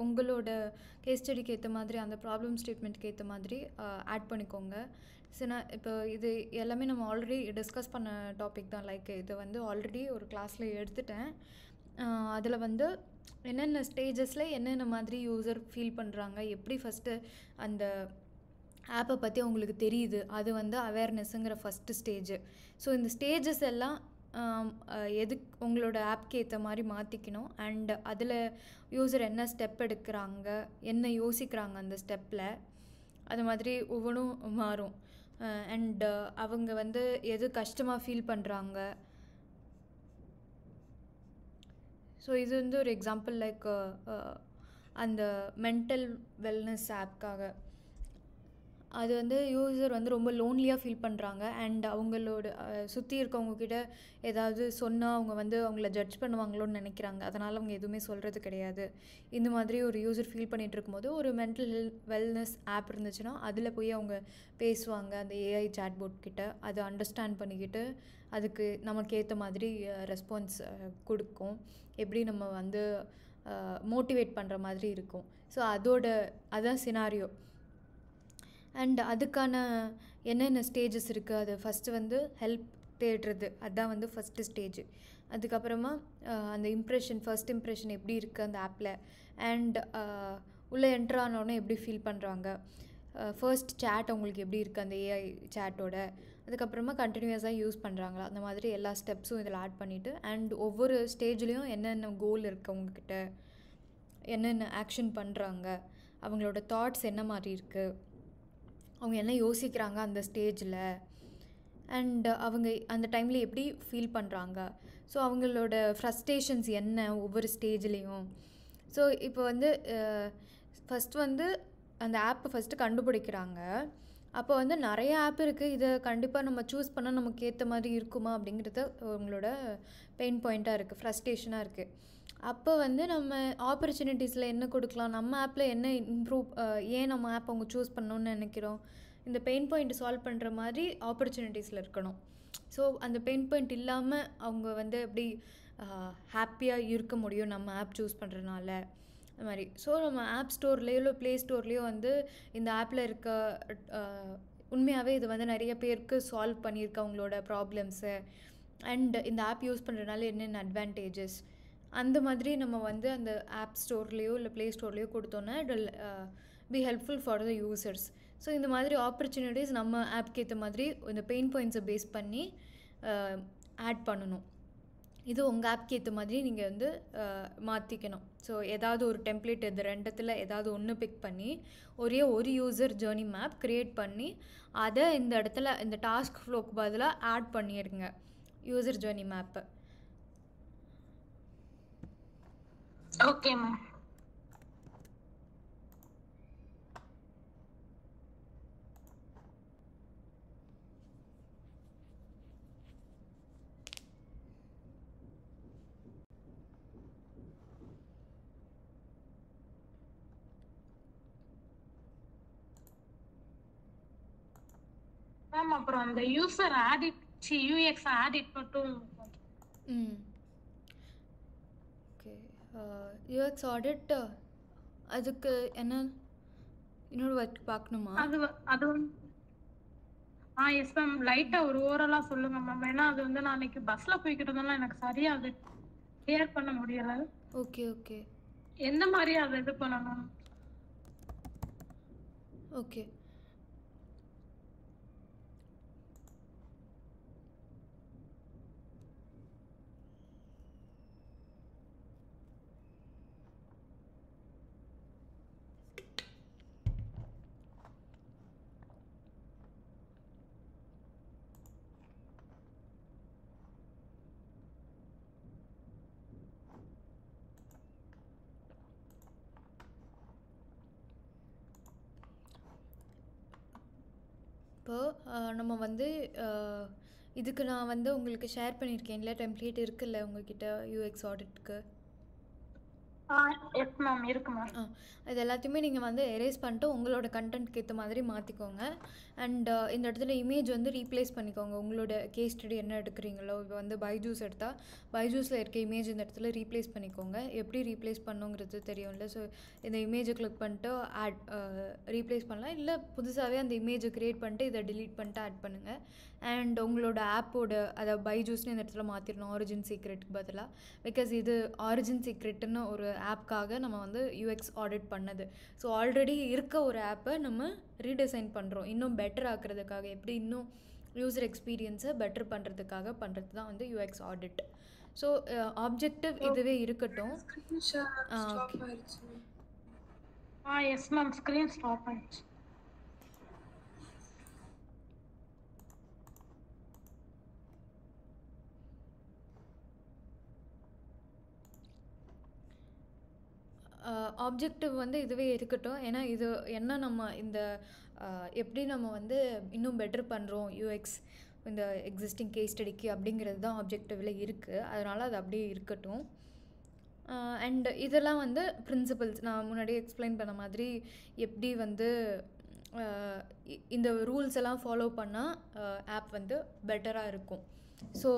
Speaker 1: உங்களோட கேஸ் ஸ்டடிக்கு ஏற்ற மாதிரி அந்த ப்ராப்ளம் ஸ்டேட்மெண்ட்க்கு ஏற்ற மாதிரி ஆட் பண்ணிக்கோங்க. சரி, இப்போ இது எல்லாமே நம்ம ஆல்ரெடி டிஸ்கஸ் பண்ண டாபிக் தான். லைக் இதை வந்து ஆல்ரெடி ஒரு கிளாஸில் எடுத்துட்டேன். அதில் வந்து என்னென்ன ஸ்டேஜஸில் என்னென்ன மாதிரி யூசர் ஃபீல் பண்ணுறாங்க, எப்படி ஃபஸ்ட்டு அந்த ஆப்பை பற்றி அவங்களுக்கு தெரியுது, அது வந்து அவேர்னஸ்ஸுங்கிற ஃபஸ்ட்டு ஸ்டேஜு. ஸோ இந்த ஸ்டேஜஸ் எல்லாம் எதுக்கு உங்களோட ஆப்க்கு ஏற்ற மாதிரி மாற்றிக்கணும். அண்ட் அதில் யூசர் என்ன ஸ்டெப் எடுக்கிறாங்க, என்ன யோசிக்கிறாங்க அந்த ஸ்டெப்பில், அது மாதிரி ஒவ்வொன்றும் மாறும். அண்டு அவங்க வந்து எது கஷ்டமாக ஃபீல் பண்ணுறாங்க. ஸோ இது வந்து ஒரு எக்ஸாம்பிள். லைக் அந்த மென்டல் வெல்னஸ் ஆப்காக அது வந்து யூசர் வந்து ரொம்ப லோன்லியாக ஃபீல் பண்ணுறாங்க. அண்ட் அவங்களோட சுற்றி இருக்கவங்கக்கிட்ட ஏதாவது சொன்னால் அவங்க வந்து அவங்கள ஜட்ஜ் பண்ணுவாங்களோன்னு நினைக்கிறாங்க. அதனால் அவங்க எதுவுமே சொல்கிறது கிடையாது. இந்த மாதிரி ஒரு யூசர் ஃபீல் பண்ணிகிட்டு இருக்கும்போது ஒரு மென்டல் வெல்னஸ் ஆப் இருந்துச்சுன்னா அதில் போய் அவங்க பேசுவாங்க அந்த ஏஐ சாட்போட் கிட்ட. அதை அண்டர்ஸ்டாண்ட் பண்ணிக்கிட்டு அதுக்கு நமக்கு ஏற்ற மாதிரி ரெஸ்பான்ஸ் கொடுக்கும். எப்படி நம்ம வந்து மோட்டிவேட் பண்ணுற மாதிரி இருக்கும். ஸோ அதான் சினாரியோ. அண்ட் அதுக்கான என்னென்ன ஸ்டேஜஸ் இருக்குது, அது ஃபஸ்ட்டு வந்து ஹெல்ப் தேடுறது, அதுதான் வந்து ஃபஸ்ட்டு ஸ்டேஜ். அதுக்கப்புறமா அந்த ஃபர்ஸ்ட் இம்ப்ரெஷன் எப்படி இருக்குது அந்த ஆப்பில், அண்ட் உள்ளே என்ட்ரு ஆனோடனே எப்படி ஃபீல் பண்ணுறாங்க, ஃபர்ஸ்ட் சேட் அவங்களுக்கு எப்படி இருக்குது அந்த ஏஐ சேட்டோட, அதுக்கப்புறமா கண்டினியூஸாக யூஸ் பண்ணுறாங்களா, அந்த மாதிரி எல்லா ஸ்டெப்ஸும் இதில் ஆட் பண்ணிவிட்டு, அண்ட் ஒவ்வொரு ஸ்டேஜ்லேயும் என்னென்ன கோல் இருக்குது அவங்கக்கிட்ட, என்னென்ன ஆக்ஷன் பண்ணுறாங்க, அவங்களோட தாட்ஸ் என்ன மாதிரி இருக்குது, அவங்க என்ன யோசிக்கிறாங்க அந்த ஸ்டேஜில், அண்ட் அவங்க அந்த டைமில் எப்படி ஃபீல் பண்ணுறாங்க, ஸோ அவங்களோட ஃப்ரஸ்ட்ரேஷன்ஸ் என்ன ஒவ்வொரு ஸ்டேஜ்லேயும். ஸோ இப்போ வந்து ஃபஸ்ட் வந்து அந்த ஆப்பை ஃபஸ்ட்டு கண்டுபிடிக்கிறாங்க. அப்போ வந்து நிறைய ஆப் இருக்குது, இதை கண்டிப்பாக நம்ம சூஸ் பண்ணால் நமக்கு ஏற்ற மாதிரி இருக்குமா அப்படிங்கிறது அவங்களோட பெயின் பாயிண்ட்டாக இருக்குது, ஃப்ரஸ்ட்ரேஷனாக இருக்குது. அப்போ வந்து நம்ம ஆப்பர்ச்சுனிட்டிஸில் என்ன கொடுக்கலாம், நம்ம ஆப்பில் என்ன இம்ப்ரூவ், ஏன் நம்ம ஆப் அவங்க சூஸ் பண்ணணுன்னு நினைக்கிறோம், இந்த பெயின் பாயிண்ட் சால்வ் பண்ணுற மாதிரி ஆப்பர்ச்சுனிட்டிஸில் இருக்கணும். ஸோ அந்த பெயின் பாயிண்ட் இல்லாமல் அவங்க வந்து எப்படி ஹாப்பியாக இருக்க முடியும் நம்ம ஆப் சூஸ் பண்ணுறதுனால, அது மாதிரி. ஸோ நம்ம ஆப் ஸ்டோர்லேயோ இல்லை ப்ளே ஸ்டோர்லேயோ வந்து இந்த ஆப்பில் இருக்க உண்மையாகவே இது வந்து நிறைய பேருக்கு சால்வ் பண்ணியிருக்கு அவங்களோட ப்ராப்ளம்ஸை. அண்ட் இந்த ஆப் யூஸ் பண்ணுறதுனால என்னென்ன அட்வான்டேஜஸ் அந்த மாதிரி நம்ம வந்து அந்த ஆப் ஸ்டோர்லேயோ இல்லை ப்ளே ஸ்டோர்லேயோ கொடுத்தோன்னா it will be helpful for the users. So இந்த மாதிரி ஆப்பர்ச்சுனிட்டிஸ் நம்ம ஆப்க்கு ஏற்ற மாதிரி இந்த பெயின் பாயிண்ட்ஸை பேஸ் பண்ணி ஆட் பண்ணணும். இது உங்கள் ஆப்க்கு ஏற்ற மாதிரி நீங்கள் வந்து மாற்றிக்கணும். ஸோ ஏதாவது ஒரு டெம்ப்ளேட் இது ரெண்டத்தில் ஏதாவது ஒன்று பிக் பண்ணி ஒரே ஒரு யூசர் ஜேர்னி மேப் க்ரியேட் பண்ணி அதை இந்த இடத்துல இந்த டாஸ்க் ஃப்ளோக்கு பதிலாக ஆட் பண்ணிடுங்க யூசர் ஜேர்னி மேப்பை.
Speaker 2: Okay ma'am. மேம் அப்புறம் அந்த யூசர் ஆடிட் யூஎக்ஸ் ஆடிட் மட்டும்.
Speaker 1: ஓகே. யூஎக்ஸ் ஆடிட் அதுக்கு என்ன இன்னொரு ஒர்க் பார்க்கணுமா?
Speaker 2: அது எஸ் மேம். லைட்டா ஒரு ஓரலா சொல்லுங்க மேம். ஏன்னா அது வந்து நான் அன்னைக்கு பஸ்ல போய்கிட்டு இருந்தேன்னா எனக்கு சரியா அது கிளியர் பண்ண முடியல.
Speaker 1: Okay okay.
Speaker 2: எந்த மாதிரி அதை இது பண்ணணும்?
Speaker 1: ஓகே. இப்போ நம்ம வந்து இதுக்கு நான் வந்து உங்களுக்கு ஷேர் பண்ணியிருக்கேன்ல டெம்ப்ளேட் இருக்குல்ல உங்ககிட்ட யூஎக்ஸ் ஆடிட்க்கு.
Speaker 2: எஸ் மேம் இருக்கு மேம்.
Speaker 1: இது எல்லாத்தையுமே நீங்கள் வந்து எரேஸ் பண்ணிட்டு உங்களோட கண்டென்ட்க்கு ஏற்ற மாதிரி மாற்றிக்கோங்க. அண்ட் இந்த இடத்துல இமேஜ் வந்து ரீப்ளேஸ் பண்ணிக்கோங்க. உங்களோட கேஸ் ஸ்டடி என்ன எடுக்கிறீங்களோ, இப்போ வந்து பைஜூஸ் எடுத்தால் பைஜூஸில் இருக்க இமேஜ் இந்த இடத்துல ரீப்ளேஸ் பண்ணிக்கோங்க. எப்படி ரீப்ளேஸ் பண்ணுங்கிறது தெரியும்ல. ஸோ இந்த இமேஜை கிளிக் பண்ணிட்டு ஆட் ரீப்ளேஸ் பண்ணலாம். இல்லை புதுசாகவே அந்த இமேஜை க்ரியேட் பண்ணிட்டு இதை டிலீட் பண்ணிட்டு ஆட் பண்ணுங்கள். அண்ட் உங்களோட ஆப்போட அதை பைஜூஸ்னு இந்த இடத்துல மாற்றிடணும் ஆரிஜின் சீக்ரெட்டுக்கு பதிலாக. பிகாஸ் இது ஆரிஜின் சீக்ரெட்டுன்னு ஒரு ஆப்காக நம்ம வந்து யூஎக்ஸ் ஆடிட் பண்ணது. ஸோ ஆல்ரெடி இருக்க ஒரு ஆப்பை நம்ம ரீடிசைன் பண்ணுறோம் இன்னும் பெட்டர் ஆக்குறதுக்காக. எப்படி இன்னும் யூசர் எக்ஸ்பீரியன்ஸை பெட்டர் பண்ணுறதுக்காக பண்ணுறது தான் வந்து யூஎக்ஸ் ஆடிட். ஸோ ஆப்ஜெக்டிவ் இதுவே இருக்கட்டும்.
Speaker 2: Yes ma'am. ஸ்க்ரீன் ஸ்டாப் ஆயிடுச்சு.
Speaker 1: ஆப்ஜெக்டிவ் வந்து இதுவே இருக்கட்டும். ஏன்னா இது என்ன நம்ம இந்த எப்படி நம்ம வந்து இன்னும் பெட்டர் பண்ணுறோம் யூஎக்ஸ் இந்த எக்ஸிஸ்டிங் கேஸ் ஸ்டடிக்கு அப்படிங்கிறது தான் ஆப்ஜெக்டிவில் இருக்குது. அதனால் அது அப்படியே இருக்கட்டும். அண்ட் இதெல்லாம் வந்து பிரின்சிபல்ஸ் நான் முன்னாடியே எக்ஸ்பிளைன் பண்ண மாதிரி எப்படி வந்து இந்த ரூல்ஸ் எல்லாம் ஃபாலோ பண்ணால் ஆப் வந்து பெட்டராக இருக்கும். ஸோ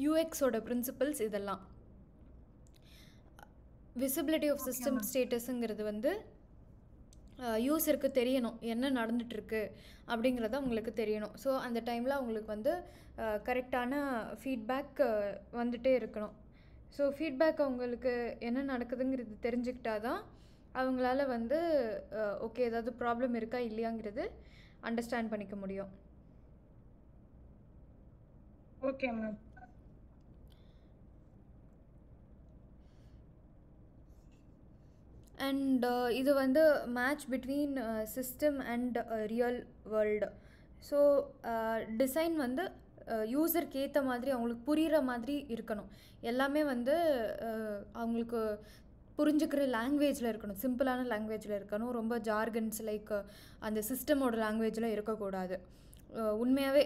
Speaker 1: யூஎக்ஸோட பிரின்சிபல்ஸ் இதெல்லாம். விசிபிலிட்டி ஆஃப் சிஸ்டம் ஸ்டேட்டஸுங்கிறது வந்து யூஸருக்கு தெரியணும் என்ன நடந்துகிட்ருக்கு அப்படிங்கிறத உங்களுக்கு தெரியணும். ஸோ அந்த டைமில் அவங்களுக்கு வந்து கரெக்டான ஃபீட்பேக் வந்துகிட்டே இருக்கணும். ஸோ ஃபீட்பேக் அவங்களுக்கு என்ன நடக்குதுங்கிறது தெரிஞ்சுக்கிட்டா தான் அவங்களால வந்து ஓகே ஏதாவது ப்ராப்ளம் இருக்கா இல்லையாங்கிறது அண்டர்ஸ்டாண்ட் பண்ணிக்க முடியும்.
Speaker 2: Okay ma'am.
Speaker 1: அண்ட் இது வந்து match between system and real world. So design வந்து யூசருக்கு ஏற்ற மாதிரி அவங்களுக்கு புரிகிற மாதிரி இருக்கணும். எல்லாமே வந்து அவங்களுக்கு புரிஞ்சுக்கிற லாங்குவேஜில் இருக்கணும். சிம்பிளான லாங்குவேஜில் இருக்கணும். ரொம்ப ஜார்கன்ஸ் லைக் அந்த சிஸ்டமோட லாங்குவேஜில் இருக்கக்கூடாது. உண்மையாகவே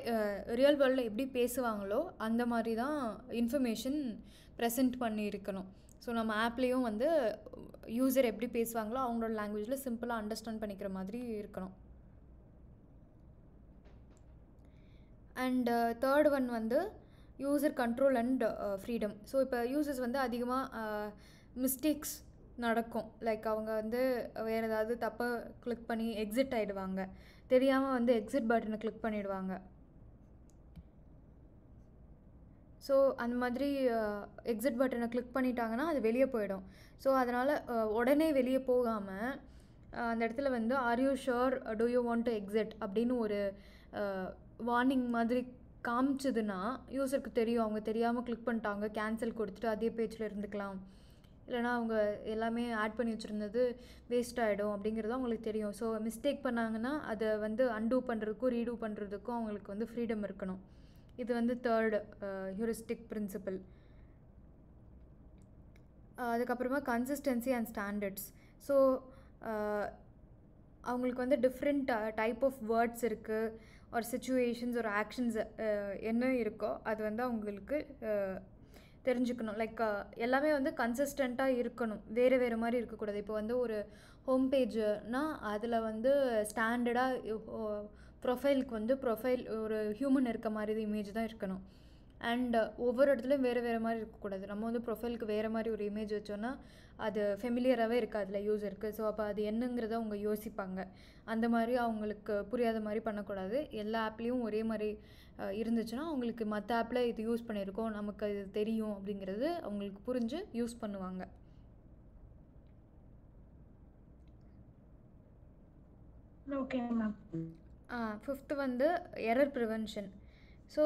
Speaker 1: ரியல் வேர்ல்டில் எப்படி பேசுவாங்களோ அந்த மாதிரி தான் இன்ஃபர்மேஷன் ப்ரெசென்ட் பண்ணி இருக்கணும். ஸோ நம்ம ஆப்லேயும் வந்து யூசர் எப்படி பேசுவாங்களோ அவங்களோட லாங்குவேஜில் சிம்பிளாக அண்டர்ஸ்டாண்ட் பண்ணிக்கிற மாதிரி இருக்கணும். அண்ட் தேர்ட் ஒன் வந்து user control and freedom. So இப்போ யூசர்ஸ் வந்து அதிகமாக மிஸ்டேக்ஸ் நடக்கும். லைக் அவங்க வந்து வேறு ஏதாவது தப்பாக கிளிக் பண்ணி எக்ஸிட் ஆகிடுவாங்க. தெரியாமல் வந்து எக்ஸிட் பட்டனை கிளிக் பண்ணிவிடுவாங்க. ஸோ அந்த மாதிரி எக்ஸிட் பட்டனை கிளிக் பண்ணிட்டாங்கன்னா அது வெளியே போயிடும். ஸோ அதனால் உடனே வெளியே போகாமல் அந்த இடத்துல வந்து are you sure do you want to exit அப்படின்னு ஒரு வார்னிங் மாதிரி காமிச்சதுன்னா யூசருக்கு தெரியும் அவங்க தெரியாமல் கிளிக் பண்ணிட்டாங்க, கேன்சல் கொடுத்துட்டு அதே பேஜில் இருந்துக்கலாம், இல்லைனா அவங்க எல்லாமே ஆட் பண்ணி வச்சுருந்தது வேஸ்ட் ஆகிடும் அப்படிங்கிறது அவங்களுக்கு தெரியும். ஸோ மிஸ்டேக் பண்ணாங்கன்னா அதை வந்து அன்டூ பண்ணுறதுக்கும் ரீடூ பண்ணுறதுக்கும் அவங்களுக்கு வந்து ஃப்ரீடம் இருக்கணும். இது வந்து தேர்டு ஹியூரிஸ்டிக் பிரின்சிபல். அதுக்கப்புறமா கன்சிஸ்டன்சி அண்ட் ஸ்டாண்டர்ட்ஸ். ஸோ அவங்களுக்கு வந்து டிஃப்ரெண்ட் டைப் ஆஃப் வேர்ட்ஸ் இருக்குது, ஒரு சிச்சுவேஷன்ஸ் ஒரு ஆக்ஷன்ஸ் என்ன இருக்கோ அது வந்து அவங்களுக்கு தெரிஞ்சுக்கணும். லைக் எல்லாமே வந்து கன்சிஸ்டண்ட்டாக இருக்கணும், வேறு மாதிரி இருக்கக்கூடாது. இப்போ வந்து ஒரு ஹோம் பேஜ்னால் அதில் வந்து ஸ்டாண்டர்டாக ப்ரொஃபைலுக்கு வந்து ப்ரொஃபைல் ஒரு ஹியூமன் இருக்க மாதிரி இமேஜ் தான் இருக்கணும். அண்ட் ஒவ்வொரு இடத்துலையும் வேறு மாதிரி இருக்கக்கூடாது. நம்ம வந்து ப்ரொஃபைலுக்கு வேறு மாதிரி ஒரு இமேஜ் வச்சோன்னா அது ஃபெமிலியராகவே இருக்குது அதில் யூஸருக்கு. ஸோ அப்போ அது என்னங்கிறத அவங்க யோசிப்பாங்க. அந்த மாதிரி அவங்களுக்கு புரியாத மாதிரி பண்ணக்கூடாது. எல்லா ஆப்லேயும் ஒரே மாதிரி இருந்துச்சுன்னா அவங்களுக்கு மற்ற ஆப்பில் இது யூஸ் பண்ணியிருக்கோம், நமக்கு இது தெரியும் அப்படிங்கிறது அவங்களுக்கு புரிஞ்சு யூஸ் பண்ணுவாங்க.
Speaker 2: Okay ma'am.
Speaker 1: ஃபிஃப்த்து வந்து error prevention. So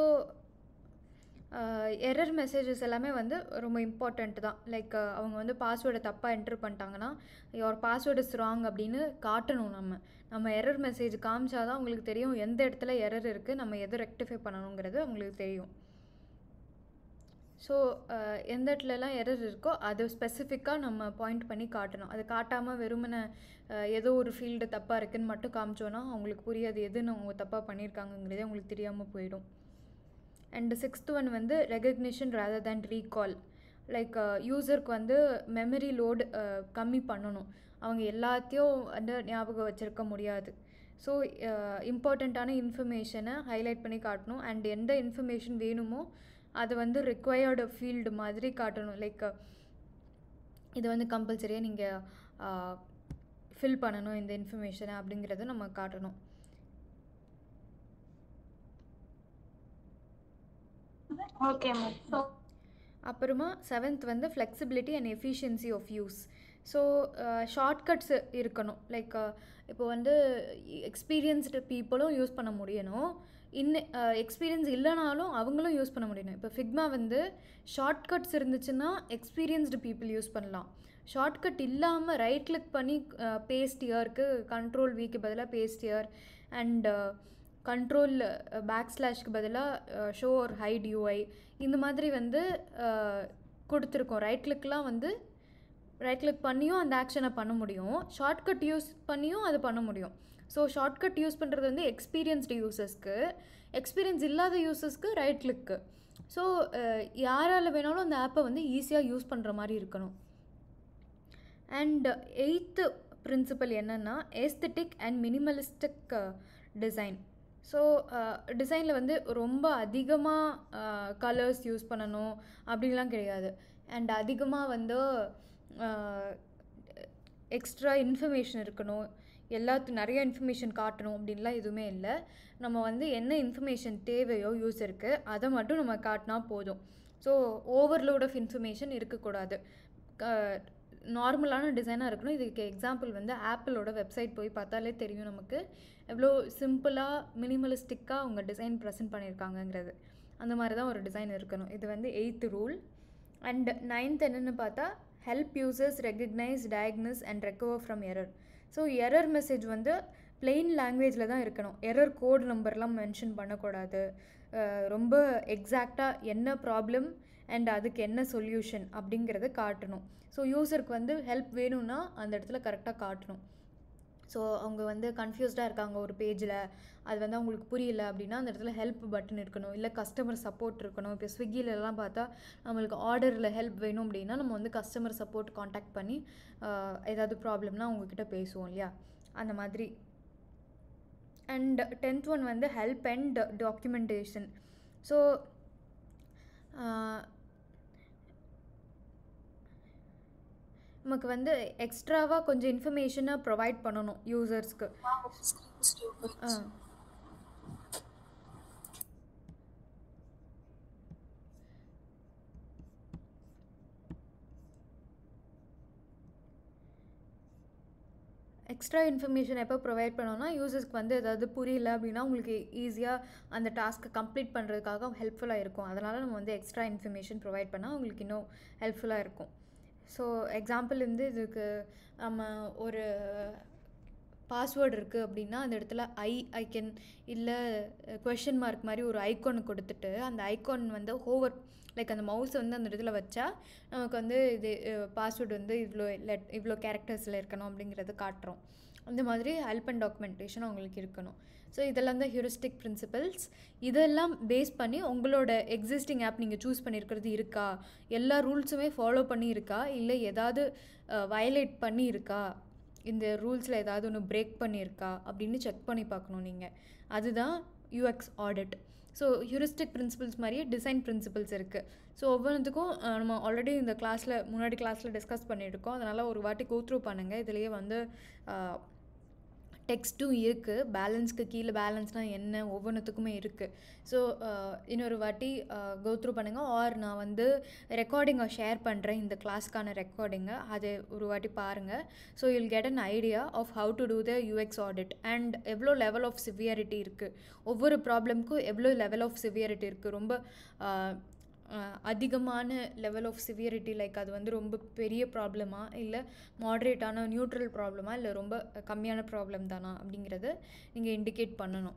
Speaker 1: error messages எல்லாமே வந்து ரொம்ப இம்பார்ட்டண்ட் தான். லைக் அவங்க வந்து பாஸ்வேர்டை தப்பாக என்ட்ரு பண்ணிட்டாங்கன்னா யோர் பாஸ்வேர்டு இஸ் ராங் அப்படின்னு காட்டணும். நம்ம எரர் மெசேஜ் காமிச்சாதான் அவங்களுக்கு தெரியும் எந்த இடத்துல எரர் இருக்குது, நம்ம எதை ரெக்டிஃபை பண்ணணுங்கிறது அவங்களுக்கு தெரியும். ஸோ எந்த இடத்துலலாம் எரர் இருக்கோ அது ஸ்பெசிஃபிக்காக நம்ம பாயிண்ட் பண்ணி காட்டணும். அது காட்டாமல் வெறுமனை ஏதோ ஒரு ஃபீல்டு தப்பாக இருக்குதுன்னு மட்டும் காமிச்சோன்னா அவங்களுக்கு புரியாது எதுன்னு அவங்க தப்பாக பண்ணியிருக்காங்கங்கிறதே அவங்களுக்கு தெரியாமல் போயிடும். அண்ட் சிக்ஸ்த் ஒன் வந்து recognition rather than recall. Like யூசருக்கு வந்து மெமரி லோடு கம்மி பண்ணணும், அவங்க எல்லாத்தையும் வந்து ஞாபகம் வச்சுருக்க முடியாது. ஸோ இம்பார்ட்டண்ட்டான இன்ஃபர்மேஷனை ஹைலைட் பண்ணி காட்டணும். அண்ட் எந்த இன்ஃபர்மேஷன் வேணுமோ அது வந்து ரிக்வயர்டு ஃபீல்டு மாதிரி காட்டணும். லைக் இது வந்து கம்பல்சரியாக நீங்கள் ஃபில் பண்ணணும் இந்த இன்ஃபர்மேஷனை அப்படிங்கிறத நம்ம காட்டணும்.
Speaker 2: Okay ma'am. ஸோ
Speaker 1: அப்புறமா செவன்த் வந்து flexibility and efficiency of use. So shortcuts இருக்கணும். லைக் இப்போ வந்து எக்ஸ்பீரியன்ஸ்டு பீப்புளும் யூஸ் பண்ண முடியணும், எக்ஸ்பீரியன்ஸ் இல்லைனாலும் அவங்களும் யூஸ் பண்ண முடியணும். இப்போ ஃபிக்மா வந்து ஷார்ட்கட்ஸ் இருந்துச்சுன்னா எக்ஸ்பீரியன்ஸ்டு பீப்புள் யூஸ் பண்ணலாம். ஷார்ட்கட் இல்லாமல் ரைட் கிளிக் பண்ணி பேஸ்ட் இயருக்கு கண்ட்ரோல் விக்கு பதிலாக பேஸ்ட் இயர் அண்ட் கண்ட்ரோல் பேக்ஸ்லாஷ்க்கு பதிலாக ஷோ ஒரு ஹைட் யூஐ இந்த மாதிரி வந்து கொடுத்துருக்கோம். ரைட் கிளிக்லாம் வந்து ரைட் கிளிக் பண்ணியும் அந்த ஆக்ஷனை பண்ண முடியும், ஷார்ட்கட் யூஸ் பண்ணியும் அது பண்ண முடியும். ஸோ ஷார்ட்கட் யூஸ் பண்ணுறது வந்து எக்ஸ்பீரியன்ஸ்டு யூசர்ஸ்க்கு, எக்ஸ்பீரியன்ஸ் இல்லாத யூசர்ஸ்க்கு ரைட் கிளிக்கு. ஸோ யாரால் வேணாலும் அந்த ஆப்பை வந்து ஈஸியாக யூஸ் பண்ணுற மாதிரி இருக்கணும். அண்ட் எயித்து பிரின்சிபல் என்னென்னா aesthetic and minimalistic design. So டிசைனில் வந்து ரொம்ப அதிகமாக கலர்ஸ் யூஸ் பண்ணணும் அப்படின்லாம் கிடையாது. அண்ட் அதிகமாக வந்து எக்ஸ்ட்ரா இன்ஃபர்மேஷன் இருக்கணும், நிறைய இன்ஃபர்மேஷன் காட்டணும் அப்படின்லாம் எதுவுமே இல்லை. நம்ம வந்து என்ன இன்ஃபர்மேஷன் தேவையோ யூஸருக்கு அதை மட்டும் நம்ம காட்டினா போதும். ஸோ ஓவர்லோட் ஆஃப் இன்ஃபர்மேஷன் இருக்கக்கூடாது, நார்மலான டிசைனாக இருக்கணும். இதுக்கு எக்ஸாம்பிள் வந்து ஆப்பிளோட வெப்சைட் போய் பார்த்தாலே தெரியும் நமக்கு எவ்வளோ சிம்பிளாக மினிமலிஸ்டிக்காக அவங்க டிசைன் ப்ரெசென்ட் பண்ணியிருக்காங்கங்கிறது. அந்த மாதிரி தான் ஒரு டிசைன் இருக்கணும். இது வந்து 8th ரூல். அண்ட் 9th என்னென்னு பார்த்தா help users recognise, diagnose and recover from error. So error message வந்து பிளெயின் லாங்குவேஜில் தான் இருக்கணும், எரர் கோட் நம்பர்லாம் மென்ஷன் பண்ணக்கூடாது. ரொம்ப எக்ஸாக்டாக என்ன ப்ராப்ளம் அண்ட் அதுக்கு என்ன சொல்யூஷன் அப்படிங்கிறத காட்டணும். ஸோ யூசருக்கு வந்து ஹெல்ப் வேணும்னா அந்த இடத்துல கரெக்டாக காட்டணும். ஸோ அவங்க வந்து கன்ஃபியூஸ்டாக இருக்காங்க ஒரு பேஜில், அது வந்து அவங்களுக்கு புரியல அப்படின்னா அந்த இடத்துல ஹெல்ப் பட்டன் இருக்கணும், இல்லை கஸ்டமர் சப்போர்ட் இருக்கணும். இப்போ ஸ்விக்கிலலாம் பார்த்தா நம்மளுக்கு ஆர்டரில் ஹெல்ப் வேணும் அப்படின்னா நம்ம வந்து கஸ்டமர் சப்போர்ட் காண்டாக்ட் பண்ணி ஏதாவது ப்ராப்ளம்னா அவங்கக்கிட்ட பேசுவோம் இல்லையா, அந்த மாதிரி. அண்ட் 10th ஒன் வந்து ஹெல்ப் அண்ட் டாக்குமெண்டேஷன். ஸோ நமக்கு வந்து எக்ஸ்ட்ராவாக கொஞ்சம் இன்ஃபர்மேஷனை ப்ரொவைட் பண்ணணும் யூசர்ஸ்க்கு. எக்ஸ்ட்ரா இன்ஃபர்மேஷன் எப்போ ப்ரொவைட் பண்ணோன்னா யூசர்ஸ்க்கு வந்து ஏதாவது புரியல அப்படின்னா உங்களுக்கு ஈஸியாக அந்த டாஸ்க்கை கம்ப்ளீட் பண்ணுறதுக்காக ஹெல்ப்ஃபுல்லாக இருக்கும். அதனால் நம்ம வந்து எக்ஸ்ட்ரா இன்ஃபர்மேஷன் ப்ரொவைட் பண்ணால் உங்களுக்கு இன்னும் ஹெல்ப்ஃபுல்லாக இருக்கும். ஸோ எக்ஸாம்பிள் வந்து இதுக்கு நம்ம ஒரு பாஸ்வேர்டு இருக்குது அப்படின்னா அந்த இடத்துல ஐக்கன் இல்லை கொஷின் மார்க் மாதிரி ஒரு ஐக்கான் கொடுத்துட்டு அந்த ஐக்கான் வந்து ஹோவர் லைக் அந்த மவுஸை வந்து அந்த இடத்துல வச்சா நமக்கு வந்து இது பாஸ்வேர்டு வந்து இவ்வளோ கேரக்டர்ஸில் இருக்கணும் அப்படிங்கிறது காட்டுறோம். அந்த மாதிரி ஹெல்ப் அண்ட் டாக்குமெண்டேஷன் அவங்களுக்கு இருக்கணும். ஸோ இதெல்லாம் தான் ஹியூரிஸ்டிக் பிரின்சிபல்ஸ். இதெல்லாம் பேஸ் பண்ணி உங்களோட எக்ஸிஸ்டிங் ஆப் நீங்கள் சூஸ் பண்ணியிருக்கிறது இருக்கா, எல்லா ரூல்ஸுமே ஃபாலோ பண்ணி இருக்கா, இல்லை ஏதாவது வயலேட் பண்ணி இருக்கா, இந்த ரூல்ஸில் ஏதாவது ஒன்று பிரேக் பண்ணியிருக்கா அப்படின்னு செக் பண்ணி பார்க்கணும் நீங்கள். அதுதான் UX audit. So heuristic principles மாதிரியே டிசைன் பிரின்சிபல்ஸ் இருக்குது. ஸோ ஒவ்வொன்றுத்துக்கும் நம்ம ஆல்ரெடி இந்த முன்னாடி கிளாஸில் டிஸ்கஸ் பண்ணியிருக்கோம். அதனால் ஒரு வாட்டி கோத்ரூ பண்ணுங்கள். இதுலேயே வந்து டெக்ஸ்ட்டும் இருக்குது. பேலன்ஸ்க்கு கீழே பேலன்ஸ்னால் என்ன ஒவ்வொன்றுத்துக்குமே இருக்குது. ஸோ இன்னொரு வாட்டி கோத்ரூ பண்ணுங்கள். ஆர் நான் வந்து ரெக்கார்டிங்கை ஷேர் பண்ணுறேன், இந்த கிளாஸ்க்கான ரெக்கார்டிங்கை, அதை ஒரு வாட்டி பாருங்கள். So you'll get an idea of how to do the UX audit and எவ்வளோ லெவல் ஆஃப் சிவியாரிட்டி இருக்குது, ஒவ்வொரு ப்ராப்ளம்க்கும் எவ்வளோ லெவல் ஆஃப் சிவியாரிட்டி இருக்குது. ரொம்ப அதிகமான லெவல் ஆஃப் சிவியரிட்டி லைக் அது வந்து ரொம்ப பெரிய ப்ராப்ளமா, இல்லை மாட்ரேட்டான நியூட்ரல் ப்ராப்ளமா, இல்லை ரொம்ப கம்மியான ப்ராப்ளம் தானா அப்படிங்கிறத நீங்கள் இண்டிகேட் பண்ணணும்.